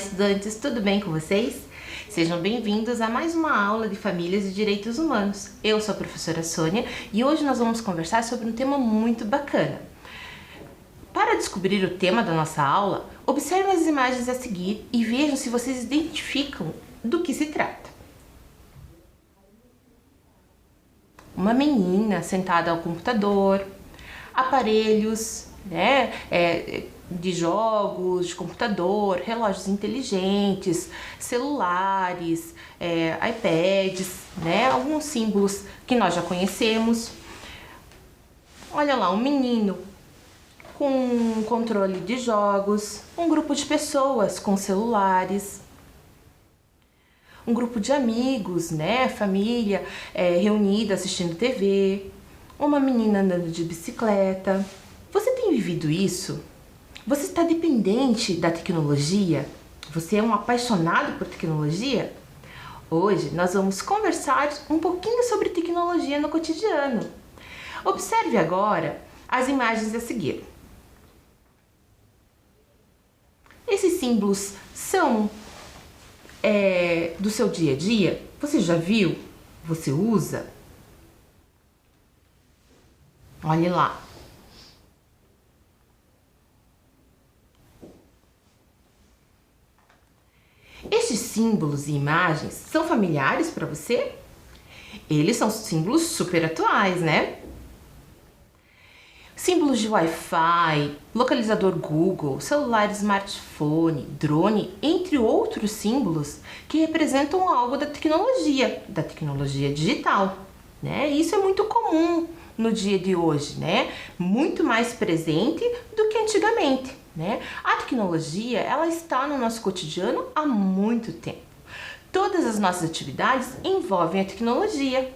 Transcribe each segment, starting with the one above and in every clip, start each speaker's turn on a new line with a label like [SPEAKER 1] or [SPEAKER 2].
[SPEAKER 1] estudantes, tudo bem com vocês? Sejam bem-vindos a mais uma aula de Famílias e Direitos Humanos. Eu sou a professora Sônia e hoje nós vamos conversar sobre um tema muito bacana. Para descobrir o tema da nossa aula, observem as imagens a seguir e vejam se vocês identificam do que se trata. Uma menina sentada ao computador, aparelhos, de jogos, de computador, relógios inteligentes, celulares, iPads, alguns símbolos que nós já conhecemos. Olha lá, um menino com um controle de jogos, um grupo de pessoas com celulares, um grupo de amigos, família reunida assistindo TV, uma menina andando de bicicleta. Você tem vivido isso? Você está dependente da tecnologia? Você é um apaixonado por tecnologia? Hoje nós vamos conversar um pouquinho sobre tecnologia no cotidiano. Observe agora as imagens a seguir. Esses símbolos são do seu dia a dia? Você já viu? Você usa? Olhe lá. Estes símbolos e imagens são familiares para você? Eles são símbolos super atuais, né? Símbolos de Wi-Fi, localizador Google, celular smartphone, drone, entre outros símbolos que representam algo da tecnologia digital, né? Isso é muito comum no dia de hoje, né? Muito mais presente do que antigamente, né? A tecnologia, ela está no nosso cotidiano há muito tempo. Todas as nossas atividades envolvem a tecnologia.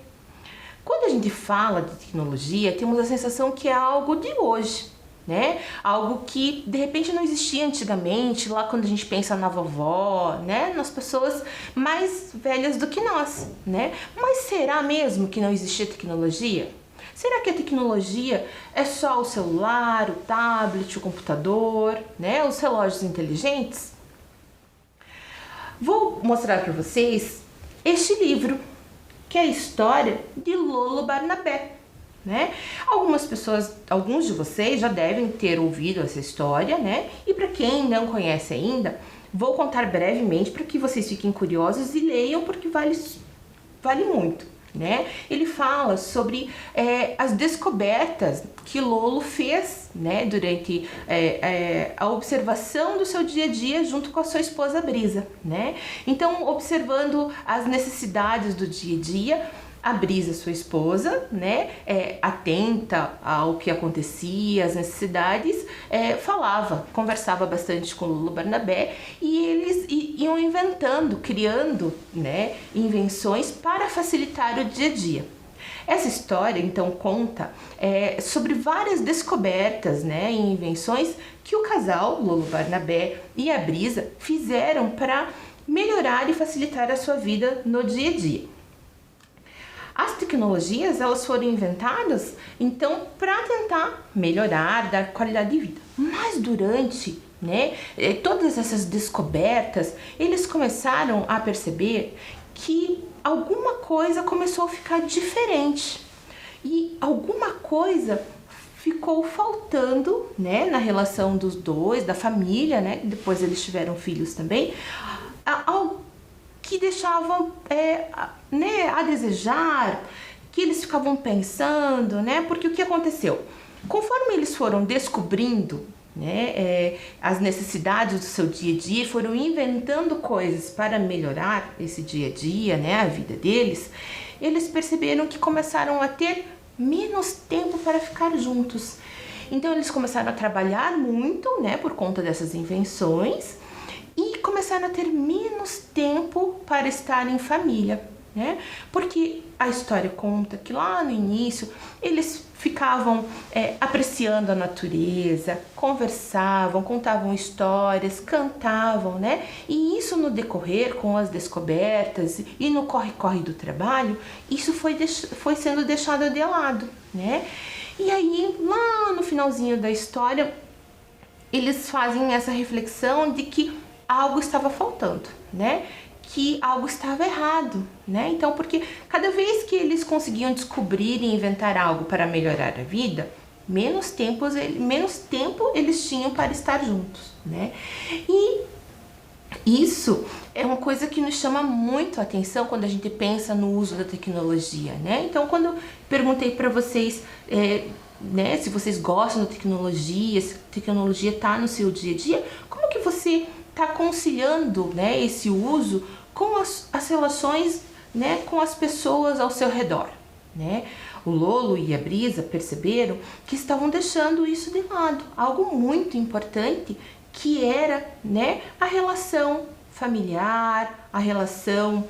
[SPEAKER 1] Quando a gente fala de tecnologia, temos a sensação que é algo de hoje, né? Algo que de repente não existia antigamente, lá quando a gente pensa na vovó, né? Nas pessoas mais velhas do que nós, né? Mas será mesmo que não existia tecnologia? Será que a tecnologia é só o celular, o tablet, o computador, né? Os relógios inteligentes? Vou mostrar para vocês este livro, que é a história de Lolo Barnabé, né? Alguns de vocês já devem ter ouvido essa história, né? E para quem não conhece ainda, vou contar brevemente para que vocês fiquem curiosos e leiam, porque vale muito, né? Ele fala sobre as descobertas que Lolo fez, né? Durante a observação do seu dia a dia junto com a sua esposa Brisa, né? Então, observando as necessidades do dia a dia, a Brisa, sua esposa, né, atenta ao que acontecia, às necessidades, conversava bastante com Lolo Barnabé e eles iam inventando, criando, né, invenções para facilitar o dia a dia. Essa história, então, conta sobre várias descobertas, né, e invenções que o casal, Lolo Barnabé e a Brisa, fizeram para melhorar e facilitar a sua vida no dia a dia. As tecnologias, elas foram inventadas, então, para tentar melhorar, dar qualidade de vida. Mas durante, todas essas descobertas, eles começaram a perceber que alguma coisa começou a ficar diferente. E alguma coisa ficou faltando, né, na relação dos dois, da família, né? Depois eles tiveram filhos também. Algo que deixavam a desejar, que eles ficavam pensando, né? Porque o que aconteceu? Conforme eles foram descobrindo, as necessidades do seu dia a dia, foram inventando coisas para melhorar esse dia a dia, a vida deles, eles perceberam que começaram a ter menos tempo para ficar juntos. Então eles começaram a trabalhar muito, por conta dessas invenções, e começaram a ter menos tempo para estar em família, né? Porque a história conta que lá no início eles ficavam apreciando a natureza, conversavam, contavam histórias, cantavam, né? E isso no decorrer, com as descobertas e no corre-corre do trabalho, isso foi sendo deixado de lado, né? E aí, lá no finalzinho da história, eles fazem essa reflexão de que algo estava faltando, né? Que algo estava errado, né? Então, porque cada vez que eles conseguiam descobrir e inventar algo para melhorar a vida, menos tempo eles tinham para estar juntos, né? E isso é uma coisa que nos chama muito a atenção quando a gente pensa no uso da tecnologia, né? Então, quando eu perguntei para vocês, né, se vocês gostam da tecnologia, se a tecnologia está no seu dia a dia, como que você está conciliando, né, esse uso com as relações, né, com as pessoas ao seu redor, né? O Lolo e a Brisa perceberam que estavam deixando isso de lado, algo muito importante que era, né, a relação familiar, a relação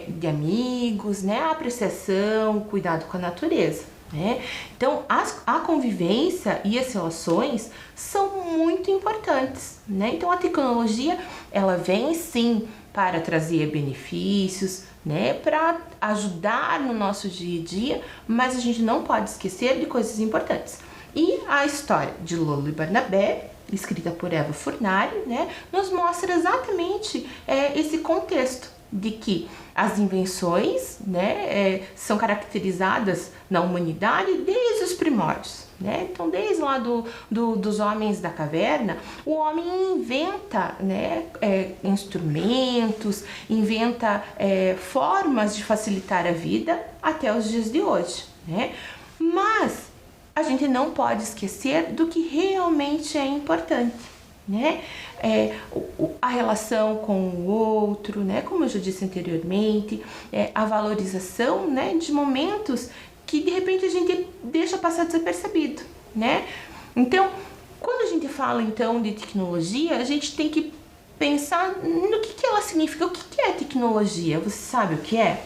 [SPEAKER 1] de amigos, né, a apreciação, o cuidado com a natureza, né? Então, a convivência e as relações são muito importantes, né? Então, a tecnologia, ela vem sim para trazer benefícios, né, para ajudar no nosso dia a dia, mas a gente não pode esquecer de coisas importantes. E a história de Lolo e Barnabé, escrita por Eva Furnari, né, nos mostra exatamente esse contexto de que as invenções, né, são caracterizadas na humanidade desde os primórdios, né? Então, desde lá dos homens da caverna, o homem inventa, né, instrumentos, inventa formas de facilitar a vida até os dias de hoje, né? Mas a gente não pode esquecer do que realmente é importante, né? A relação com o outro, né? Como eu já disse anteriormente, a valorização, né, de momentos que de repente a gente deixa passar desapercebido, né? Então, quando a gente fala então de tecnologia, a gente tem que pensar no que ela significa. O que é tecnologia? Você sabe o que é?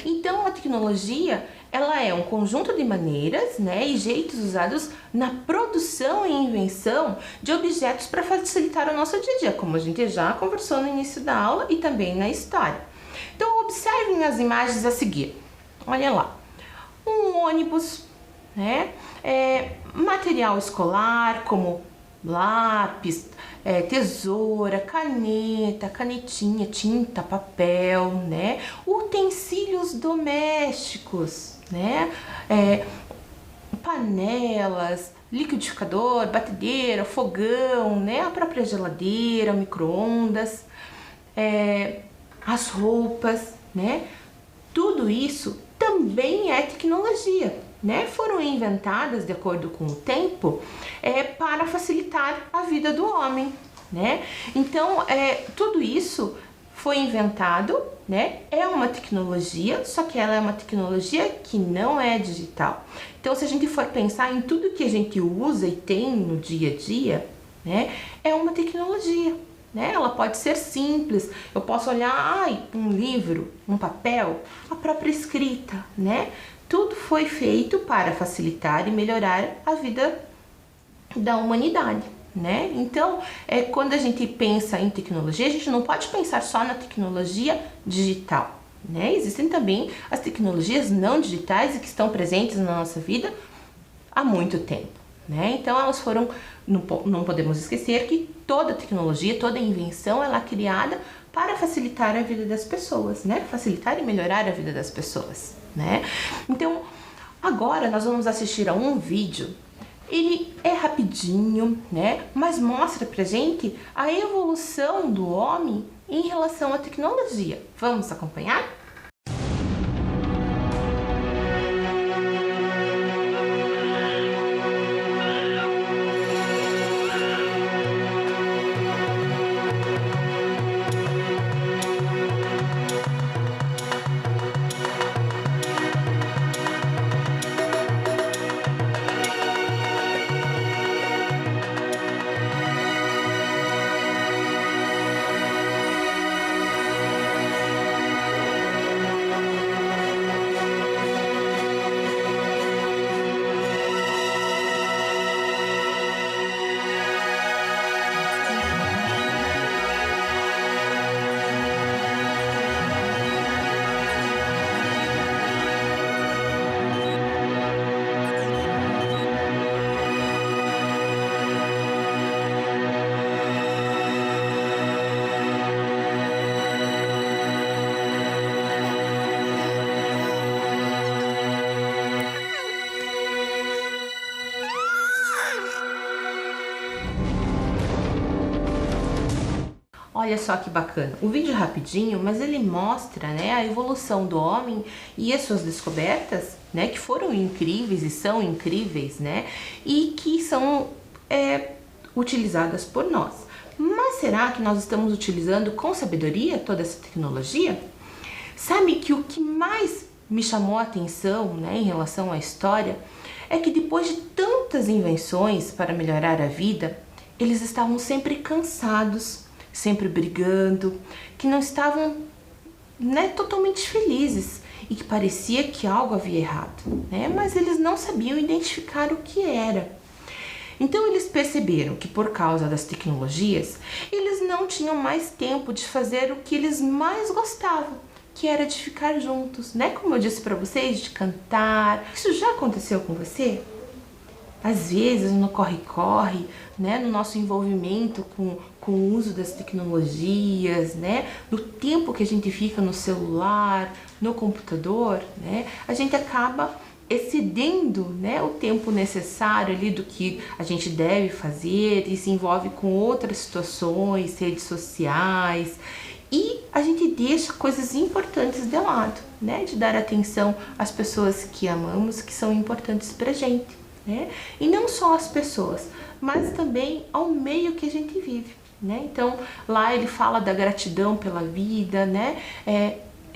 [SPEAKER 1] Então, a tecnologia, ela é um conjunto de maneiras, né, e jeitos usados na produção e invenção de objetos para facilitar o nosso dia a dia, como a gente já conversou no início da aula e também na história. Então, observem as imagens a seguir. Olha lá, um ônibus, né, material escolar como lápis, tesoura, caneta, canetinha, tinta, papel, né, utensílios domésticos, né, panelas, liquidificador, batedeira, fogão, né, a própria geladeira, micro-ondas, as roupas, né, tudo isso também é tecnologia, né? Foram inventadas de acordo com o tempo para facilitar a vida do homem, né? Então, tudo isso foi inventado, né? É uma tecnologia, só que ela é uma tecnologia que não é digital. Então, se a gente for pensar em tudo que a gente usa e tem no dia a dia, né? É uma tecnologia. Né? Ela pode ser simples, eu posso olhar um livro, um papel, a própria escrita, né? Tudo foi feito para facilitar e melhorar a vida da humanidade, né? Então, quando a gente pensa em tecnologia, a gente não pode pensar só na tecnologia digital, né? Existem também as tecnologias não digitais e que estão presentes na nossa vida há muito tempo, né? Então, elas foram, não podemos esquecer que toda tecnologia, toda invenção, ela é criada para facilitar a vida das pessoas, né? Facilitar e melhorar a vida das pessoas, né? Então, agora nós vamos assistir a um vídeo. Ele é rapidinho, né? Mas mostra pra gente a evolução do homem em relação à tecnologia. Vamos acompanhar? Olha só que bacana. O vídeo é rapidinho, mas ele mostra, né, a evolução do homem e as suas descobertas, né, que foram incríveis e são incríveis, né, e que são utilizadas por nós. Mas será que nós estamos utilizando com sabedoria toda essa tecnologia? Sabe que o que mais me chamou a atenção, né, em relação à história é que depois de tantas invenções para melhorar a vida, eles estavam sempre cansados, sempre brigando, que não estavam, né, totalmente felizes e que parecia que algo havia errado, né, mas eles não sabiam identificar o que era. Então eles perceberam que por causa das tecnologias, eles não tinham mais tempo de fazer o que eles mais gostavam, que era de ficar juntos, né? Como eu disse para vocês, de cantar. Isso já aconteceu com você? Às vezes no corre-corre, né, no nosso envolvimento com o uso das tecnologias, né, no tempo que a gente fica no celular, no computador, né, a gente acaba excedendo, né, o tempo necessário ali do que a gente deve fazer e se envolve com outras situações, redes sociais, e a gente deixa coisas importantes de lado, né, de dar atenção às pessoas que amamos, que são importantes pra gente, né, e não só às pessoas, mas também ao meio que a gente vive, né. Então lá ele fala da gratidão pela vida, né,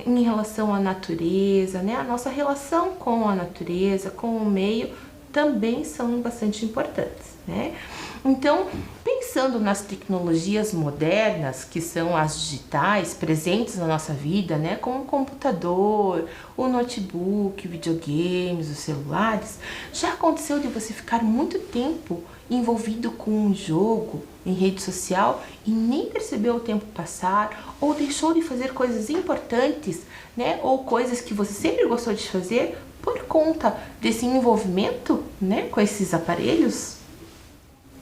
[SPEAKER 1] em relação à natureza, né, a nossa relação com a natureza, com o meio, também são bastante importantes, né. Então, pensando nas tecnologias modernas, que são as digitais, presentes na nossa vida, né, como o computador, o notebook, videogames, os celulares, já aconteceu de você ficar muito tempo envolvido com um jogo em rede social e nem percebeu o tempo passar, ou deixou de fazer coisas importantes, né, ou coisas que você sempre gostou de fazer por conta desse envolvimento, né, com esses aparelhos?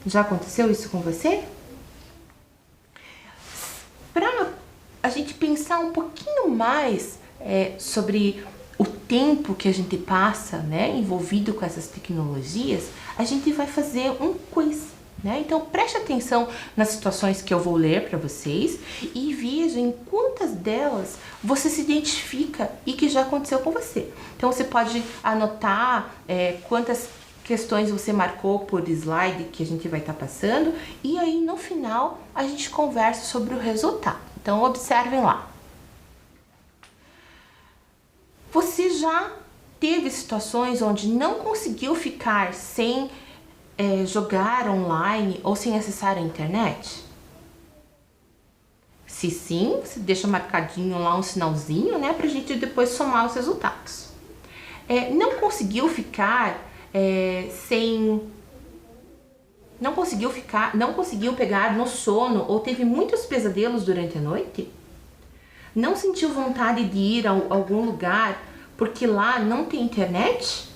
[SPEAKER 1] Já aconteceu isso com você? Para a gente pensar um pouquinho mais sobre o tempo que a gente passa, né, envolvido com essas tecnologias, a gente vai fazer um quiz, né? Então preste atenção nas situações que eu vou ler para vocês e veja em quantas delas você se identifica e que já aconteceu com você. Então você pode anotar quantas questões você marcou por slide que a gente vai estar passando, e aí no final a gente conversa sobre o resultado. Então observem lá. Você já teve situações onde não conseguiu ficar sem jogar online ou sem acessar a internet? Se sim, você deixa marcadinho lá um sinalzinho, né, pra gente depois somar os resultados. Não conseguiu ficar não conseguiu pegar no sono ou teve muitos pesadelos durante a noite? Não sentiu vontade de ir a algum lugar porque lá não tem internet?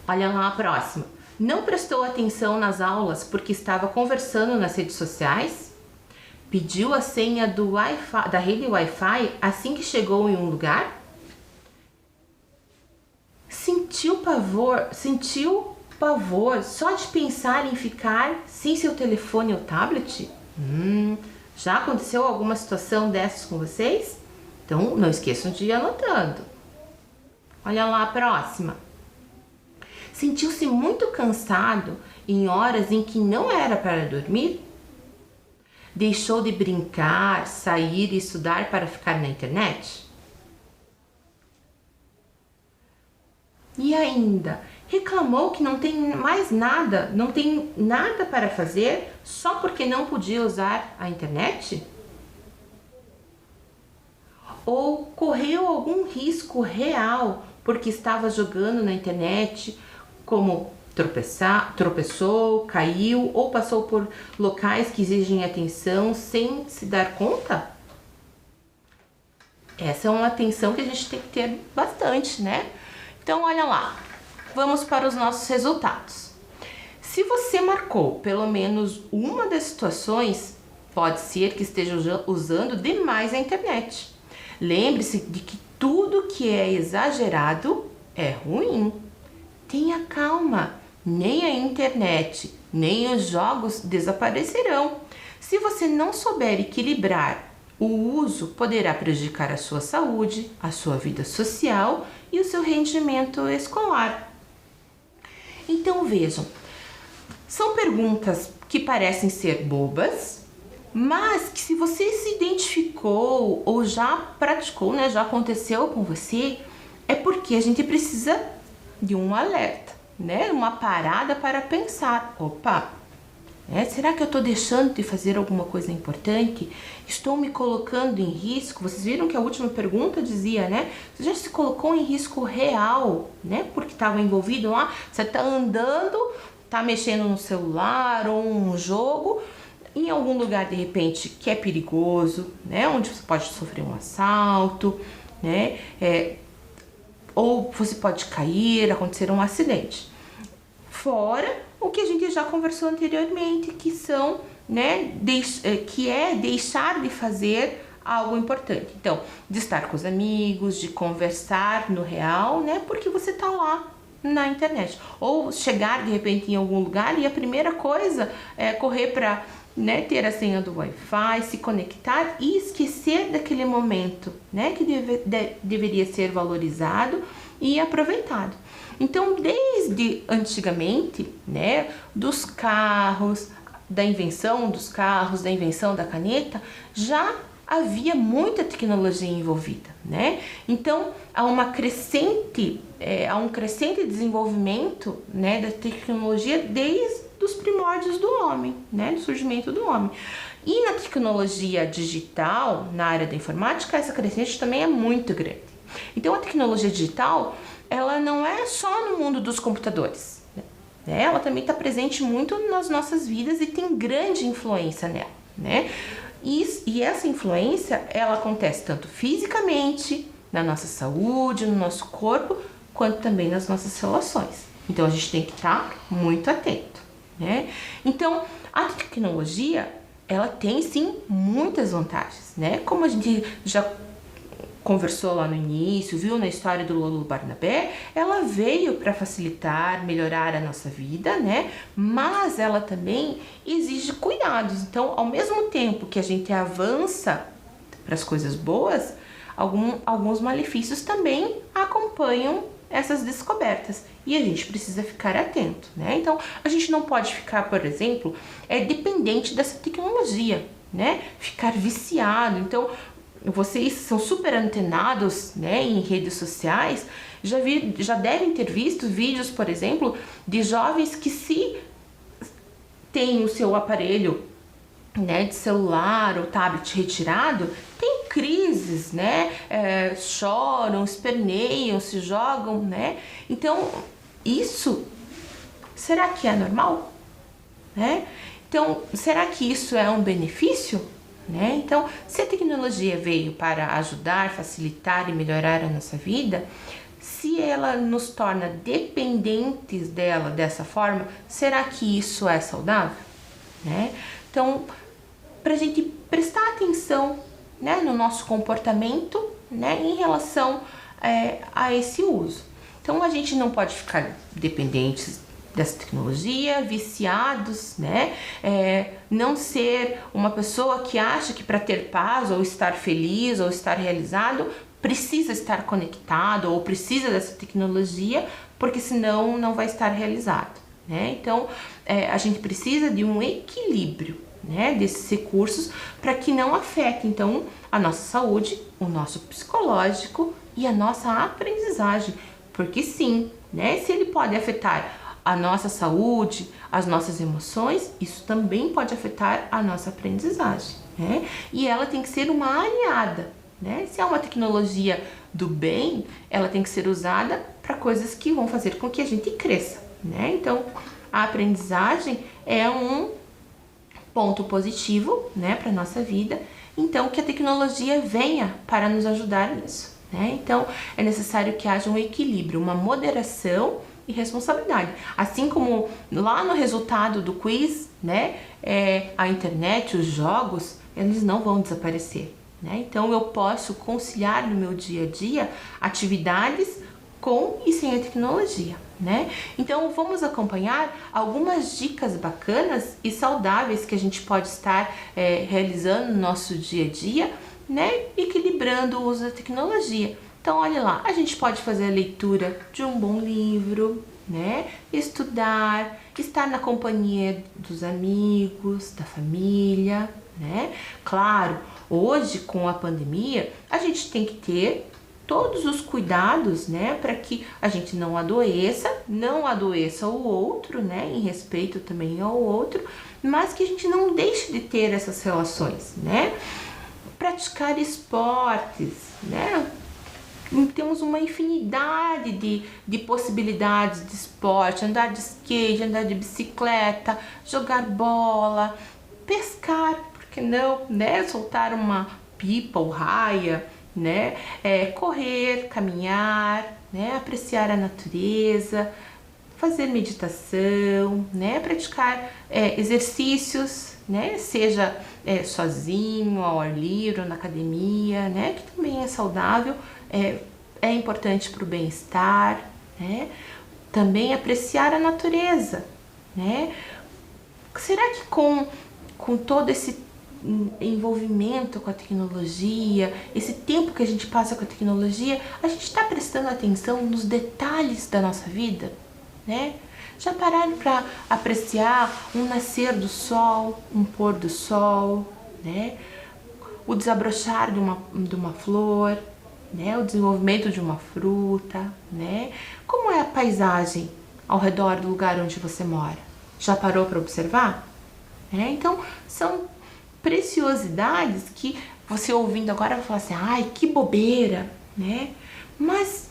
[SPEAKER 1] Olha lá a próxima. Não prestou atenção nas aulas porque estava conversando nas redes sociais? Pediu a senha da rede Wi-Fi assim que chegou em um lugar? Sentiu pavor só de pensar em ficar sem seu telefone ou tablet? Já aconteceu alguma situação dessas com vocês? Então não esqueçam de ir anotando. Olha lá a próxima. Sentiu-se muito cansado em horas em que não era para dormir? Deixou de brincar, sair e estudar para ficar na internet? E ainda, reclamou que não tem mais nada, não tem nada para fazer só porque não podia usar a internet? Ou correu algum risco real porque estava jogando na internet, como tropeçou, caiu ou passou por locais que exigem atenção sem se dar conta? Essa é uma atenção que a gente tem que ter bastante, né? Então, olha lá, vamos para os nossos resultados. Se você marcou pelo menos uma das situações, pode ser que esteja usando demais a internet. Lembre-se de que tudo que é exagerado é ruim. Tenha calma, nem a internet, nem os jogos desaparecerão. Se você não souber equilibrar o uso, poderá prejudicar a sua saúde, a sua vida social e o seu rendimento escolar. Então vejam, são perguntas que parecem ser bobas, mas que se você se identificou ou já praticou, né, já aconteceu com você, é porque a gente precisa de um alerta, né, uma parada para pensar. Opa, será que eu estou deixando de fazer alguma coisa importante? Estou me colocando em risco? Vocês viram que a última pergunta dizia, né? Você já se colocou em risco real, né? Porque estava envolvido lá, você está andando, está mexendo no celular ou um jogo, em algum lugar de repente que é perigoso, né? Onde você pode sofrer um assalto, né? Ou você pode cair, acontecer um acidente. Fora o que a gente já conversou anteriormente, que são, né, que é deixar de fazer algo importante. Então, de estar com os amigos, de conversar no real, né, porque você tá lá na internet. Ou chegar de repente em algum lugar e a primeira coisa é correr para, né, ter a senha do Wi-Fi, se conectar e esquecer daquele momento, né, que deveria ser valorizado e aproveitado. Então, desde antigamente, né, dos carros, da invenção dos carros, da invenção da caneta, já havia muita tecnologia envolvida, né? Então, há um crescente desenvolvimento, né, da tecnologia desde os primórdios do homem, né, do surgimento do homem. E na tecnologia digital, na área da informática, essa crescente também é muito grande. Então, a tecnologia digital, ela não é só no mundo dos computadores, né? Ela também está presente muito nas nossas vidas e tem grande influência nela, né? E essa influência, ela acontece tanto fisicamente, na nossa saúde, no nosso corpo, quanto também nas nossas relações. Então, a gente tem que estar muito atento, né? Então, a tecnologia, ela tem sim muitas vantagens, né? Como a gente já conversou lá no início, viu na história do Lolo Barnabé, ela veio para facilitar, melhorar a nossa vida, né? Mas ela também exige cuidados. Então, ao mesmo tempo que a gente avança para as coisas boas, alguns malefícios também acompanham essas descobertas e a gente precisa ficar atento, né? Então, a gente não pode ficar, por exemplo, dependente dessa tecnologia, né? Ficar viciado. Então, vocês são super antenados, né, em redes sociais, já devem ter visto vídeos, por exemplo, de jovens que se têm o seu aparelho, né, de celular ou tablet retirado, tem crises, né, choram, esperneiam, se jogam, né? Então, isso, será que é normal? Né? Então, será que isso é um benefício? Né? Então, se a tecnologia veio para ajudar, facilitar e melhorar a nossa vida, se ela nos torna dependentes dela dessa forma, será que isso é saudável? Né? Então, para a gente prestar atenção, né, no nosso comportamento, né, em relação a esse uso. Então, a gente não pode ficar dependentes dessa tecnologia, viciados, né? Não ser uma pessoa que acha que para ter paz ou estar feliz ou estar realizado precisa estar conectado ou precisa dessa tecnologia, porque senão não vai estar realizado, né? Então, a gente precisa de um equilíbrio, né, desses recursos para que não afete, então, a nossa saúde, o nosso psicológico e a nossa aprendizagem, porque sim, né, se ele pode afetar a nossa saúde, as nossas emoções, isso também pode afetar a nossa aprendizagem, né? E ela tem que ser uma aliada, né? Se é uma tecnologia do bem, ela tem que ser usada para coisas que vão fazer com que a gente cresça, né? Então, a aprendizagem é um ponto positivo, né, para nossa vida. Então, que a tecnologia venha para nos ajudar nisso, né? Então, é necessário que haja um equilíbrio, uma moderação e responsabilidade. Assim como lá no resultado do quiz, né, a internet, os jogos, eles não vão desaparecer, né? Então eu posso conciliar no meu dia a dia atividades com e sem a tecnologia, né? Então vamos acompanhar algumas dicas bacanas e saudáveis que a gente pode estar realizando no nosso dia a dia, né? Equilibrando o uso da tecnologia. Então olha lá, a gente pode fazer a leitura de um bom livro, né? Estudar, estar na companhia dos amigos, da família, né? Claro, hoje com a pandemia, a gente tem que ter todos os cuidados, né, para que a gente não adoeça o outro, né, em respeito também ao outro, mas que a gente não deixe de ter essas relações, né? Praticar esportes, né? Temos uma infinidade de possibilidades de esporte, andar de skate, andar de bicicleta, jogar bola, pescar, por que não, né? Soltar uma pipa ou raia, né? Correr, caminhar, né? Apreciar a natureza, fazer meditação, né? Praticar exercícios, né? Seja sozinho, ao ar livre, ou na academia, né? Que também é saudável, é importante para o bem-estar, né? Também apreciar a natureza, né? Será que com todo esse envolvimento com a tecnologia, esse tempo que a gente passa com a tecnologia, a gente está prestando atenção nos detalhes da nossa vida, né? Já pararam para apreciar um nascer do sol, um pôr do sol, né? O desabrochar de uma flor, né? O desenvolvimento de uma fruta, né? Como é a paisagem ao redor do lugar onde você mora? Já parou para observar? Então, são preciosidades que você ouvindo agora vai falar assim, ai, que bobeira, né? Mas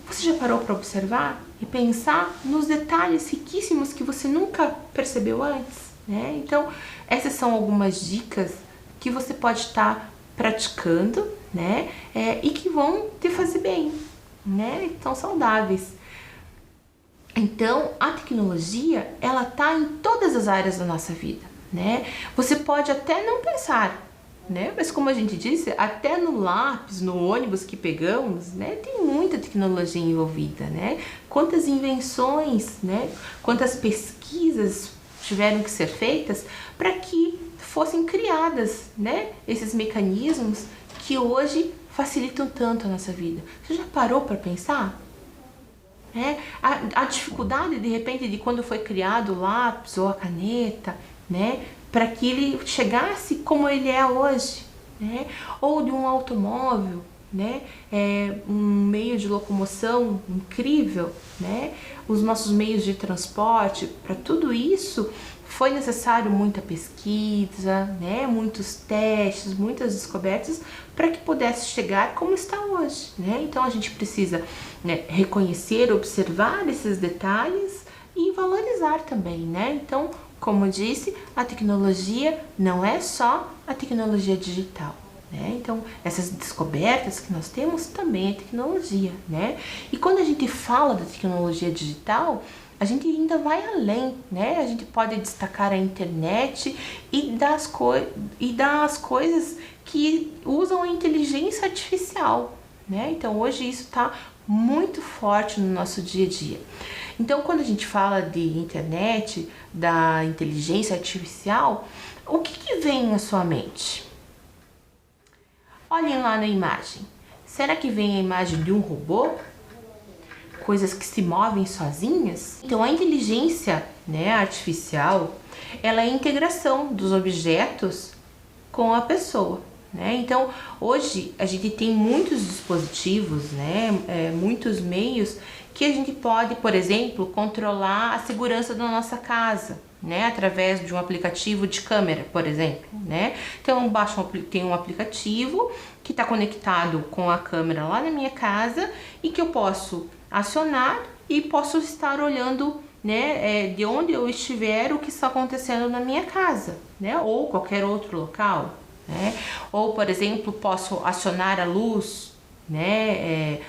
[SPEAKER 1] você já parou para observar e pensar nos detalhes riquíssimos que você nunca percebeu antes, né? Então, essas são algumas dicas que você pode estar praticando, né? E que vão te fazer bem, né? Então, saudáveis. Então, a tecnologia, ela tá em todas as áreas da nossa vida, né? Você pode até não pensar, né? Mas como a gente disse, até no lápis, no ônibus que pegamos, né? Tem muita tecnologia envolvida, né? Quantas invenções, né? Quantas pesquisas tiveram que ser feitas para que fossem criadas, né? Esses mecanismos que hoje facilitam tanto a nossa vida. Você já parou para pensar? A dificuldade, de repente, de quando foi criado o lápis ou a caneta, né, para que ele chegasse como ele é hoje, né, ou de um automóvel, né, um meio de locomoção incrível, né, os nossos meios de transporte, para tudo isso foi necessário muita pesquisa, né, muitos testes, muitas descobertas para que pudesse chegar como está hoje, né? Então a gente precisa, né, reconhecer, observar esses detalhes e valorizar também, né? Então, como eu disse, a tecnologia não é só a tecnologia digital, né? Então, essas descobertas que nós temos também é tecnologia, né? E quando a gente fala da tecnologia digital, a gente ainda vai além, né? A gente pode destacar a internet e das coisas que usam a inteligência artificial, né? Então, hoje isso está muito forte no nosso dia a dia. Então, quando a gente fala de internet, da inteligência artificial, o que vem à sua mente? Olhem lá na imagem. Será que vem a imagem de um robô? Coisas que se movem sozinhas? Então, a inteligência, né, artificial, ela é a integração dos objetos com a pessoa, né? Então, hoje a gente tem muitos dispositivos, né, muitos meios que a gente pode, por exemplo, controlar a segurança da nossa casa, né, através de um aplicativo de câmera, por exemplo, né? Então, tem um aplicativo que está conectado com a câmera lá na minha casa e que eu posso acionar e posso estar olhando, né, de onde eu estiver, o que está acontecendo na minha casa, né, ou qualquer outro local, né? Ou, por exemplo, posso acionar a luz, né,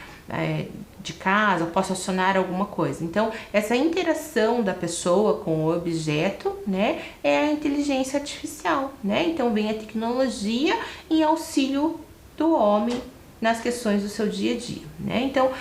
[SPEAKER 1] de casa, eu posso acionar alguma coisa. Então, essa interação da pessoa com o objeto, né, é a inteligência artificial, né? Então, vem a tecnologia em auxílio do homem nas questões do seu dia a dia, né? Então,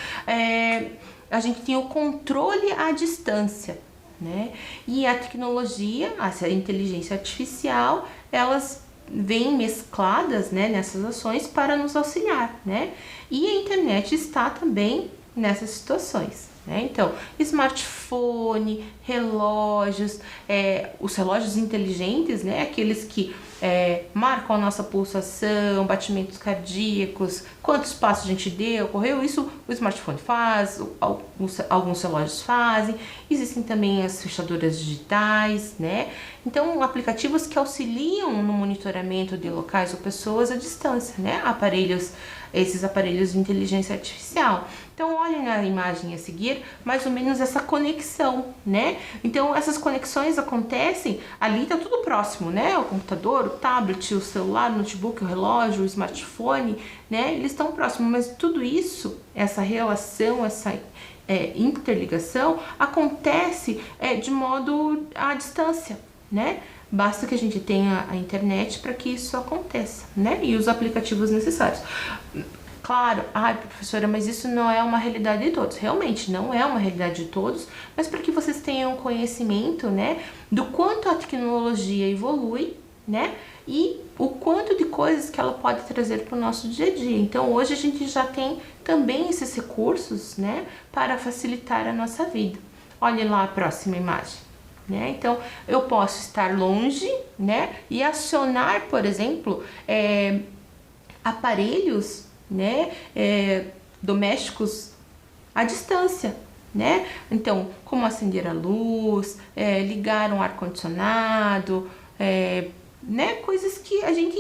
[SPEAKER 1] a gente tem o controle à distância, né? E a tecnologia, a inteligência artificial, elas vêm mescladas, né, nessas ações para nos auxiliar, né? E a internet está também nessas situações, né? Então, smartphone, relógios, os relógios inteligentes, né? Aqueles que marcam a nossa pulsação, batimentos cardíacos, quantos passos a gente deu, correu, isso o smartphone faz, alguns relógios fazem. Existem também as fechaduras digitais, né? Então, aplicativos que auxiliam no monitoramento de locais ou pessoas à distância, né? Esses aparelhos de inteligência artificial. Então, olhem na imagem a seguir, mais ou menos essa conexão, né? Então, essas conexões acontecem, ali tá tudo próximo, né? O computador, o tablet, o celular, o notebook, o relógio, o smartphone, né? Eles estão próximos, mas tudo isso, essa relação, essa interligação, acontece de modo à distância, né? Basta que a gente tenha a internet para que isso aconteça, né? E os aplicativos necessários. Claro, professora, mas isso não é uma realidade de todos. Realmente não é uma realidade de todos, mas para que vocês tenham conhecimento, né, do quanto a tecnologia evolui, né, e o quanto de coisas que ela pode trazer para o nosso dia a dia. Então, hoje a gente já tem também esses recursos, né, para facilitar a nossa vida. Olhem lá a próxima imagem. Né? Então, eu posso estar longe, né, e acionar, por exemplo, aparelhos, né, domésticos à distância, né? Então, como acender a luz, ligar um ar-condicionado, né, coisas que a gente,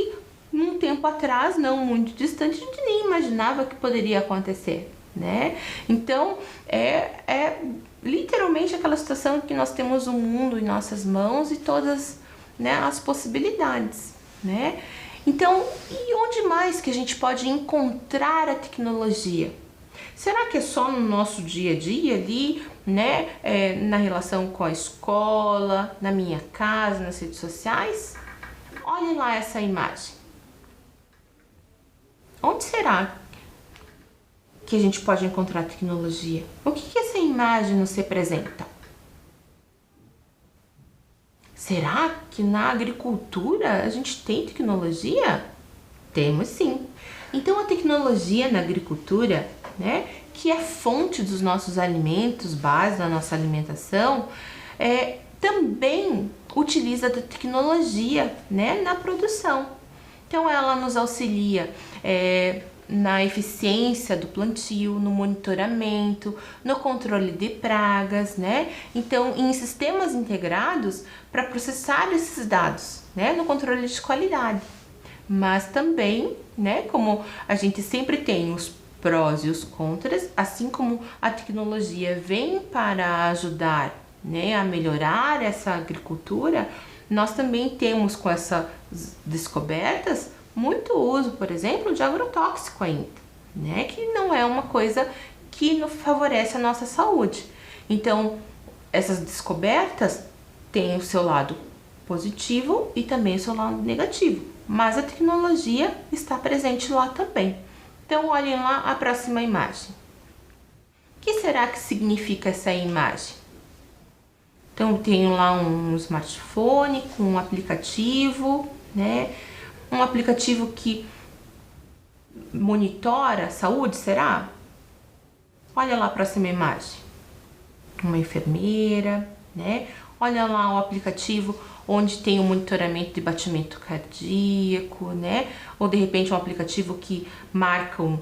[SPEAKER 1] num tempo atrás, não muito distante, a gente nem imaginava que poderia acontecer, né? Então, literalmente aquela situação que nós temos o mundo em nossas mãos e todas, né, as possibilidades, né? Então, e onde mais que a gente pode encontrar a tecnologia? Será que é só no nosso dia a dia ali, né, na relação com a escola, na minha casa, nas redes sociais? Olhem lá essa imagem. Onde será que a gente pode encontrar tecnologia? O que essa imagem nos representa? Será que na agricultura a gente tem tecnologia? Temos sim. Então a tecnologia na agricultura, né, que é fonte dos nossos alimentos, base da nossa alimentação, também utiliza da tecnologia, né, na produção. Então ela nos auxilia na eficiência do plantio, no monitoramento, no controle de pragas, né? Então, em sistemas integrados para processar esses dados, né? No controle de qualidade. Mas também, né? Como a gente sempre tem os prós e os contras, assim como a tecnologia vem para ajudar, né, a melhorar essa agricultura, nós também temos com essas descobertas muito uso, por exemplo, de agrotóxico ainda, né? Que não é uma coisa que favorece a nossa saúde. Então, essas descobertas têm o seu lado positivo e também o seu lado negativo, mas a tecnologia está presente lá também. Então, olhem lá a próxima imagem. O que será que significa essa imagem? Então, eu tenho lá um smartphone com um aplicativo, né? Um aplicativo que monitora a saúde, será? Olha lá a próxima imagem. Uma enfermeira, né? Olha lá o aplicativo onde tem o monitoramento de batimento cardíaco, né? Ou de repente um aplicativo que marcam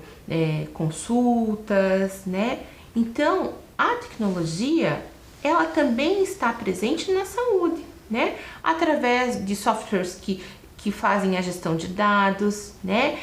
[SPEAKER 1] consultas, né? Então, a tecnologia, ela também está presente na saúde, né? Através de softwares que fazem a gestão de dados, né?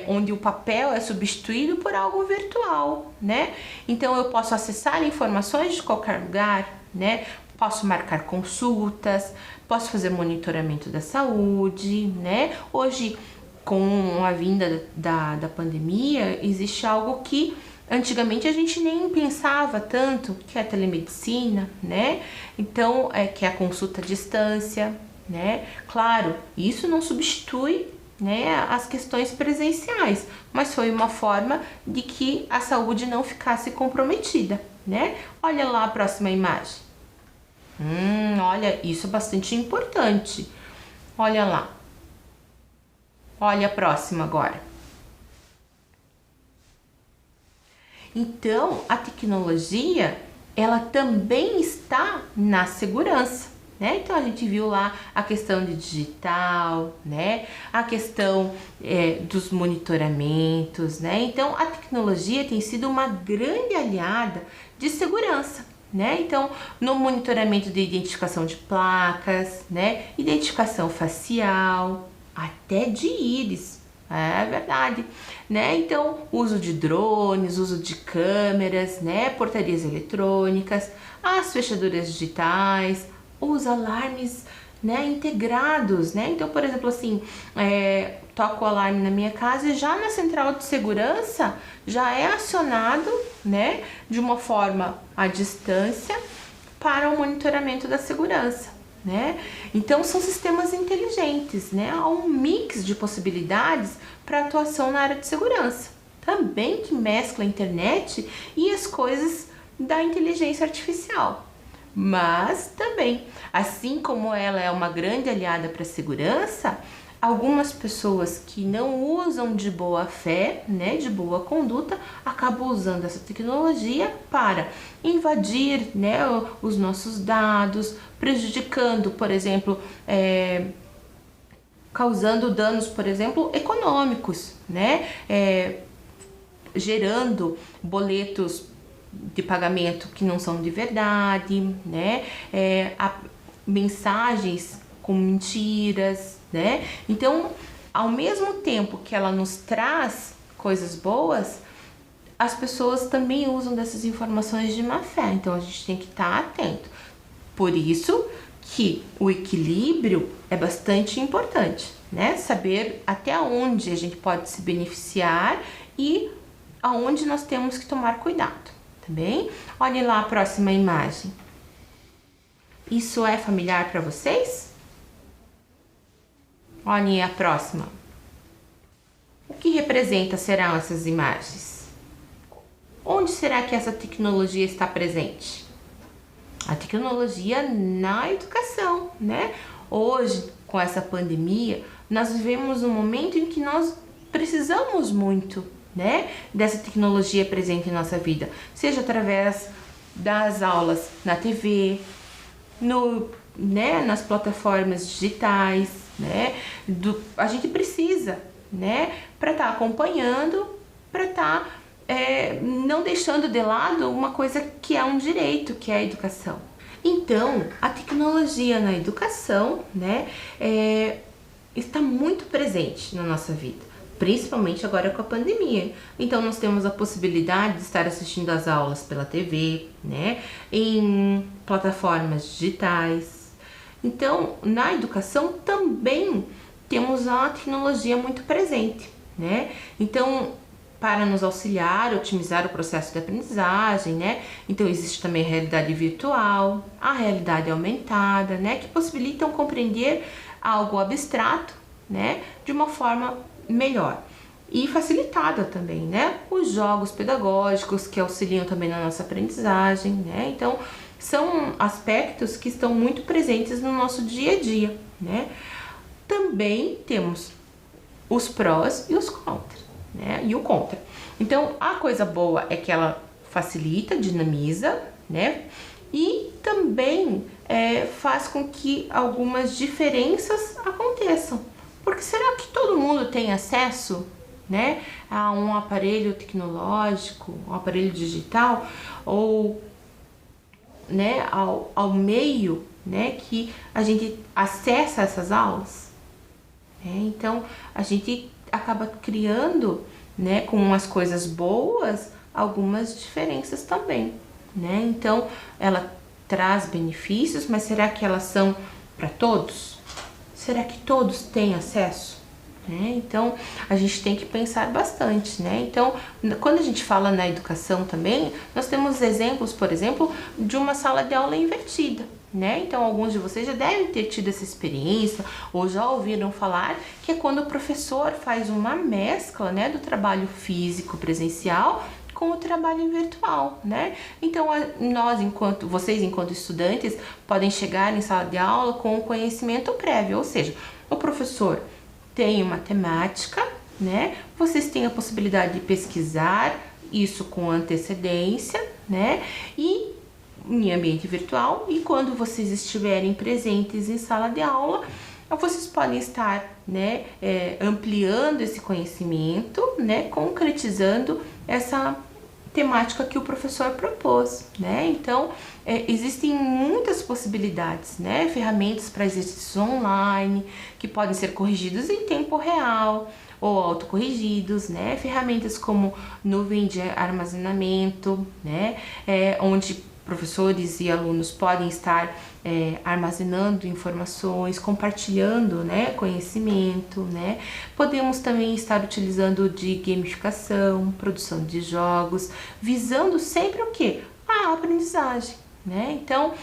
[SPEAKER 1] Onde o papel é substituído por algo virtual, né? Então eu posso acessar informações de qualquer lugar, né? Posso marcar consultas, posso fazer monitoramento da saúde, né? Hoje, com a vinda da pandemia, existe algo que antigamente a gente nem pensava tanto, que é a telemedicina, né? Então, que é a consulta à distância, né? Claro, isso não substitui né, as questões presenciais, mas foi uma forma de que a saúde não ficasse comprometida, né? Olha lá a próxima imagem. Olha, isso é bastante importante. Olha lá. Olha a próxima agora. Então, a tecnologia, ela também está na segurança, né? Então, a gente viu lá a questão de digital, né? A questão dos monitoramentos, né? Então, a tecnologia tem sido uma grande aliada de segurança, né? Então, no monitoramento de identificação de placas, né? Identificação facial, até de íris. É verdade, né? Então, uso de drones, uso de câmeras, né? Portarias eletrônicas, as fechaduras digitais, os alarmes, né? Integrados, né? Então, por exemplo, assim, toco o alarme na minha casa e já na central de segurança já é acionado, né? De uma forma à distância para o monitoramento da segurança. Né? Então são sistemas inteligentes, né? Há um mix de possibilidades para atuação na área de segurança, também que mescla a internet e as coisas da inteligência artificial. Mas também, assim como ela é uma grande aliada para a segurança, algumas pessoas que não usam de boa fé, né, de boa conduta, acabam usando essa tecnologia para invadir, né, os nossos dados, prejudicando, por exemplo, causando danos, por exemplo, econômicos, né, gerando boletos de pagamento que não são de verdade, né, mensagens com mentiras, né? Então, ao mesmo tempo que ela nos traz coisas boas, as pessoas também usam dessas informações de má fé. Então, a gente tem que estar atento. Por isso que o equilíbrio é bastante importante, né? Saber até onde a gente pode se beneficiar e aonde nós temos que tomar cuidado, tá bem? Olhem lá a próxima imagem. Isso é familiar para vocês? Olhem a próxima. O que serão essas imagens? Onde será que essa tecnologia está presente? A tecnologia na educação, né? Hoje, com essa pandemia, nós vivemos um momento em que nós precisamos muito, né, dessa tecnologia presente em nossa vida, seja através das aulas na TV, nas plataformas digitais, né? A gente precisa, né? Para estar acompanhando, para estar não deixando de lado uma coisa que é um direito, que é a educação. Então, a tecnologia na educação, né, está muito presente na nossa vida, principalmente agora com a pandemia. Então, nós temos a possibilidade de estar assistindo às aulas pela TV, né, em plataformas digitais. Então, na educação também temos a tecnologia muito presente, né? Então, para nos auxiliar, otimizar o processo de aprendizagem, né? Então, existe também a realidade virtual, a realidade aumentada, né? Que possibilitam compreender algo abstrato, né? De uma forma melhor e facilitada também, né? Os jogos pedagógicos que auxiliam também na nossa aprendizagem, né? Então, são aspectos que estão muito presentes no nosso dia a dia, né? Também temos os prós e os contras, né? E o contra. Então, a coisa boa é que ela facilita, dinamiza, né? E também faz com que algumas diferenças aconteçam. Porque será que todo mundo tem acesso, né, a um aparelho tecnológico, um aparelho digital, ou, né, ao meio, né, que a gente acessa essas aulas? Então, a gente acaba criando, né, com as coisas boas, algumas diferenças também, né? Então, ela traz benefícios, mas será que elas são para todos? Será que todos têm acesso? Então, a gente tem que pensar bastante, né? Então, quando a gente fala na educação também, nós temos exemplos, por exemplo, de uma sala de aula invertida, né? Então, alguns de vocês já devem ter tido essa experiência ou já ouviram falar que é quando o professor faz uma mescla, né, do trabalho físico presencial com o trabalho virtual, né? Então, vocês enquanto estudantes podem chegar em sala de aula com o conhecimento prévio, ou seja, o professor tem uma temática, né? Vocês têm a possibilidade de pesquisar isso com antecedência, né? E em ambiente virtual, e quando vocês estiverem presentes em sala de aula, vocês podem estar, né, ampliando esse conhecimento, né, concretizando essa temática que o professor propôs, né? Então, existem muitas possibilidades, né? Ferramentas para exercícios online, que podem ser corrigidos em tempo real, ou autocorrigidos, né? Ferramentas como nuvem de armazenamento, né? Onde professores e alunos podem estar armazenando informações, compartilhando, né, conhecimento, né? Podemos também estar utilizando de gamificação, produção de jogos, visando sempre o quê? A aprendizagem, né? Então,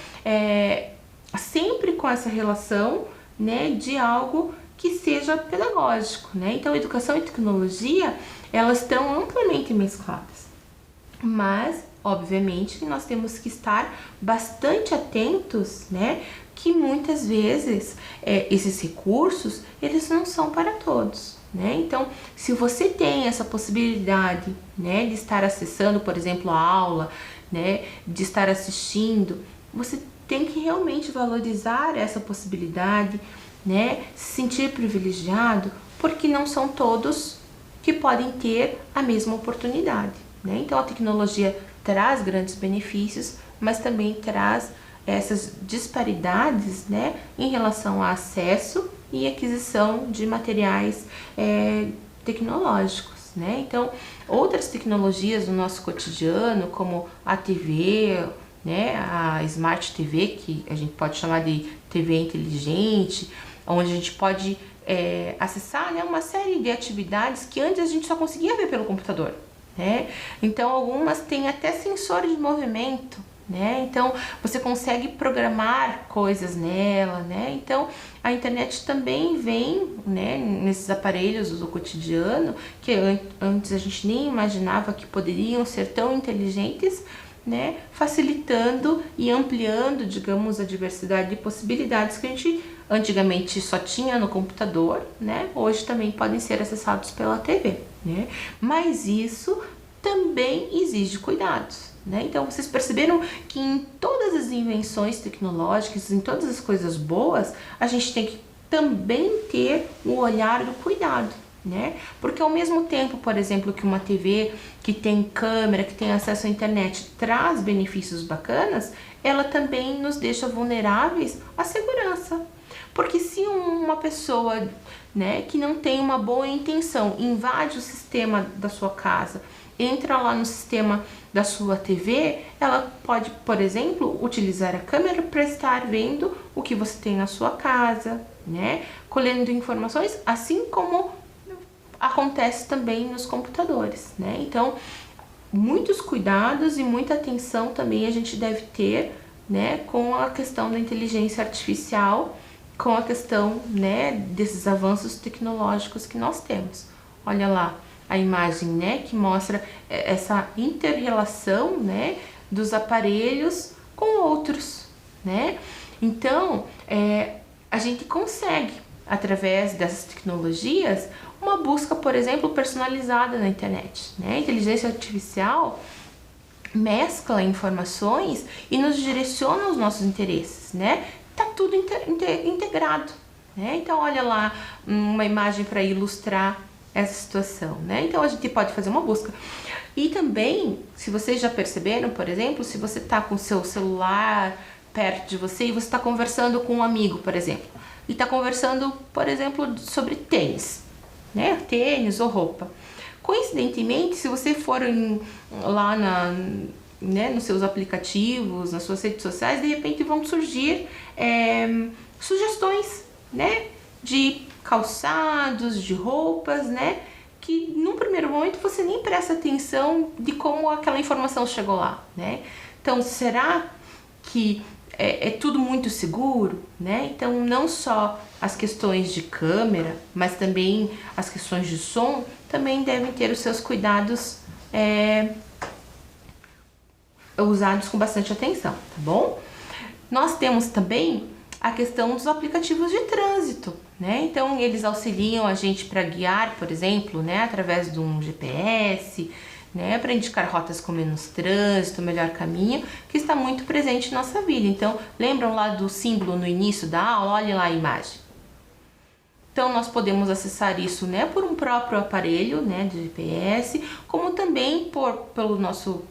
[SPEAKER 1] sempre com essa relação, né, de algo que seja pedagógico, né? Então, educação e tecnologia, elas estão amplamente mescladas, mas obviamente nós temos que estar bastante atentos, né, que muitas vezes esses recursos, eles não são para todos, né? Então, se você tem essa possibilidade, né, de estar acessando, por exemplo, a aula, né, de estar assistindo, você tem que realmente valorizar essa possibilidade, né, se sentir privilegiado, porque não são todos que podem ter a mesma oportunidade, né? Então, a tecnologia traz grandes benefícios, mas também traz essas disparidades, né, em relação ao acesso e aquisição de materiais tecnológicos, né? Então, outras tecnologias no nosso cotidiano, como a TV, né, a Smart TV, que a gente pode chamar de TV inteligente, onde a gente pode acessar, né, uma série de atividades que antes a gente só conseguia ver pelo computador, né? Então, algumas têm até sensor de movimento, né? Então, você consegue programar coisas nela, né? Então, a internet também vem, né, nesses aparelhos do cotidiano, que antes a gente nem imaginava que poderiam ser tão inteligentes, né? Facilitando e ampliando, digamos, a diversidade de possibilidades que a gente antigamente só tinha no computador, né? Hoje também podem ser acessados pela TV, né? Mas isso também exige cuidados, né? Então, vocês perceberam que em todas as invenções tecnológicas, em todas as coisas boas, a gente tem que também ter o olhar do cuidado, né? Porque ao mesmo tempo, por exemplo, que uma TV que tem câmera, que tem acesso à internet, traz benefícios bacanas, ela também nos deixa vulneráveis à segurança. Porque se uma pessoa, né, que não tem uma boa intenção invade o sistema da sua casa, entra lá no sistema da sua TV, ela pode, por exemplo, utilizar a câmera para estar vendo o que você tem na sua casa, né, colhendo informações, assim como acontece também nos computadores, né? Então, muitos cuidados e muita atenção também a gente deve ter, né, com a questão da inteligência artificial, com a questão, né, desses avanços tecnológicos que nós temos. Olha lá a imagem, né, que mostra essa inter-relação, né, dos aparelhos com outros, né? Então, a gente consegue, através dessas tecnologias, uma busca, por exemplo, personalizada na internet, né? A inteligência artificial mescla informações e nos direciona aos nossos interesses, né? Tá tudo integrado, né? Então, olha lá uma imagem para ilustrar essa situação, né? Então, a gente pode fazer uma busca. E também, se vocês já perceberam, por exemplo, se você tá com o seu celular perto de você e você está conversando com um amigo, por exemplo, e está conversando, por exemplo, sobre tênis, né? Tênis ou roupa. Coincidentemente, se você for lá né, nos seus aplicativos, nas suas redes sociais, de repente vão surgir sugestões, né, de calçados, de roupas, né, que num primeiro momento você nem presta atenção de como aquela informação chegou lá, né? Então, será que é tudo muito seguro, né? Então, não só as questões de câmera, mas também as questões de som, também devem ter os seus cuidados usados com bastante atenção, tá bom? Nós temos também a questão dos aplicativos de trânsito, né? Então, eles auxiliam a gente para guiar, por exemplo, né, através de um GPS, né, para indicar rotas com menos trânsito, melhor caminho, que está muito presente em nossa vida. Então, lembram lá do símbolo no início da aula? Olhem lá a imagem. Então, nós podemos acessar isso, né, por um próprio aparelho, né, de GPS, como também pelo nosso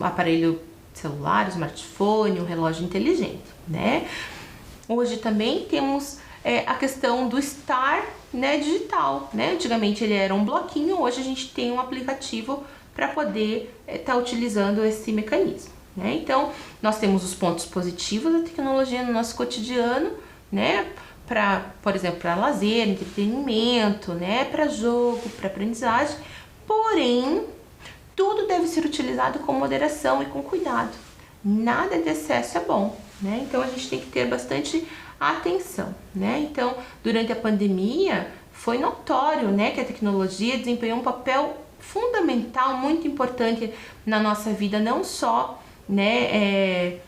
[SPEAKER 1] aparelho celular, smartphone, um relógio inteligente, né? Hoje também temos a questão do estar, né, digital, né? Antigamente ele era um bloquinho, hoje a gente tem um aplicativo para poder estar utilizando esse mecanismo, né? Então, nós temos os pontos positivos da tecnologia no nosso cotidiano, né? Por exemplo, para lazer, entretenimento, né? Para jogo, para aprendizagem. Porém, tudo deve ser utilizado com moderação e com cuidado. Nada de excesso é bom, né? Então, a gente tem que ter bastante atenção, né? Então, durante a pandemia, foi notório, né, que a tecnologia desempenhou um papel fundamental, muito importante na nossa vida, não só, né,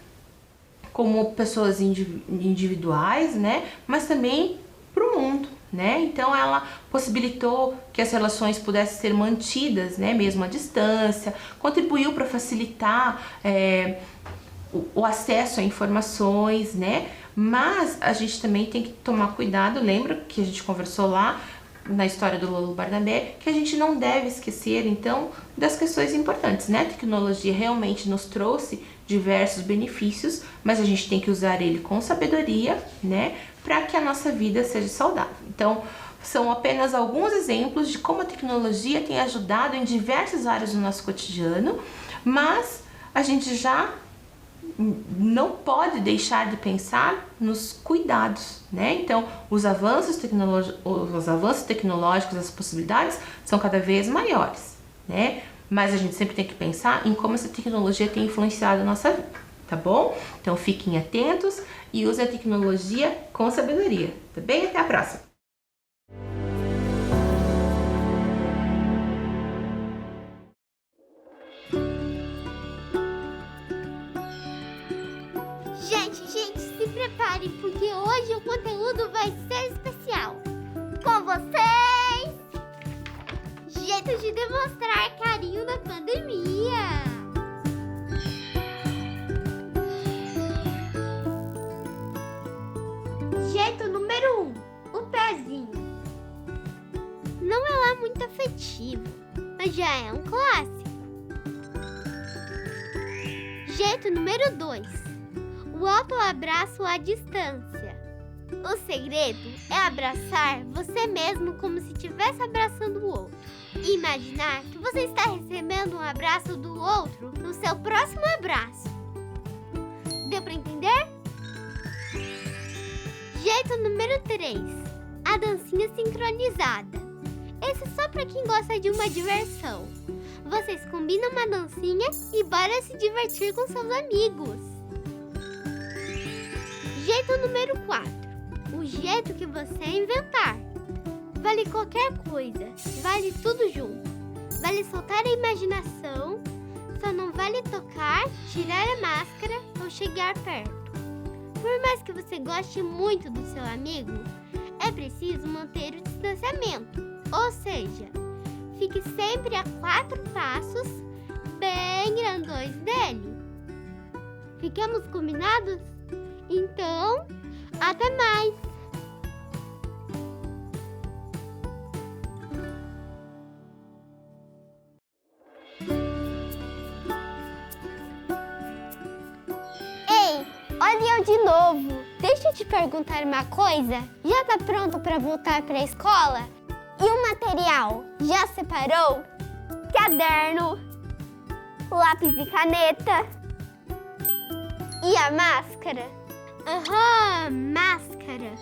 [SPEAKER 1] como pessoas individuais, né, mas também para o mundo, né? Então ela possibilitou que as relações pudessem ser mantidas, né, mesmo à distância, contribuiu para facilitar o acesso a informações, né? Mas a gente também tem que tomar cuidado, lembra que a gente conversou lá na história do Lolo Barnabé, que a gente não deve esquecer, então, das questões importantes, né? A tecnologia realmente nos trouxe diversos benefícios, mas a gente tem que usar ele com sabedoria, né? Para que a nossa vida seja saudável. Então, são apenas alguns exemplos de como a tecnologia tem ajudado em diversas áreas do nosso cotidiano, mas a gente já não pode deixar de pensar nos cuidados, né? Então, os avanços tecnológicos, as possibilidades são cada vez maiores, né? Mas a gente sempre tem que pensar em como essa tecnologia tem influenciado a nossa vida, tá bom? Então, fiquem atentos e usem a tecnologia com sabedoria, tá bem? Até a próxima!
[SPEAKER 2] Gente, se preparem, porque hoje o conteúdo vai ser especial. Com vocês, jeito de demonstrar carinho na pandemia. Jeito número 1, o pezinho. Não é lá muito afetivo, mas já é um clássico. Jeito número 2. O autoabraço à distância. O segredo é abraçar você mesmo como se estivesse abraçando o outro. E imaginar que você está recebendo um abraço do outro no seu próximo abraço. Deu para entender? Jeito número 3. A dancinha sincronizada. Esse é só para quem gosta de uma diversão. Vocês combinam uma dancinha e bora se divertir com seus amigos. Jeito número 4. O jeito que você inventar. Vale qualquer coisa, vale tudo junto. Vale soltar a imaginação, só não vale tocar, tirar a máscara ou chegar perto. Por mais que você goste muito do seu amigo, é preciso manter o distanciamento. Ou seja, fique sempre a 4 passos bem grandões dele. Ficamos combinados? Então, até mais! Ei, olha eu de novo! Deixa eu te perguntar uma coisa. Já tá pronto para voltar para a escola? E o material? Já separou? Caderno, lápis e caneta. E a máscara? Aham, máscara.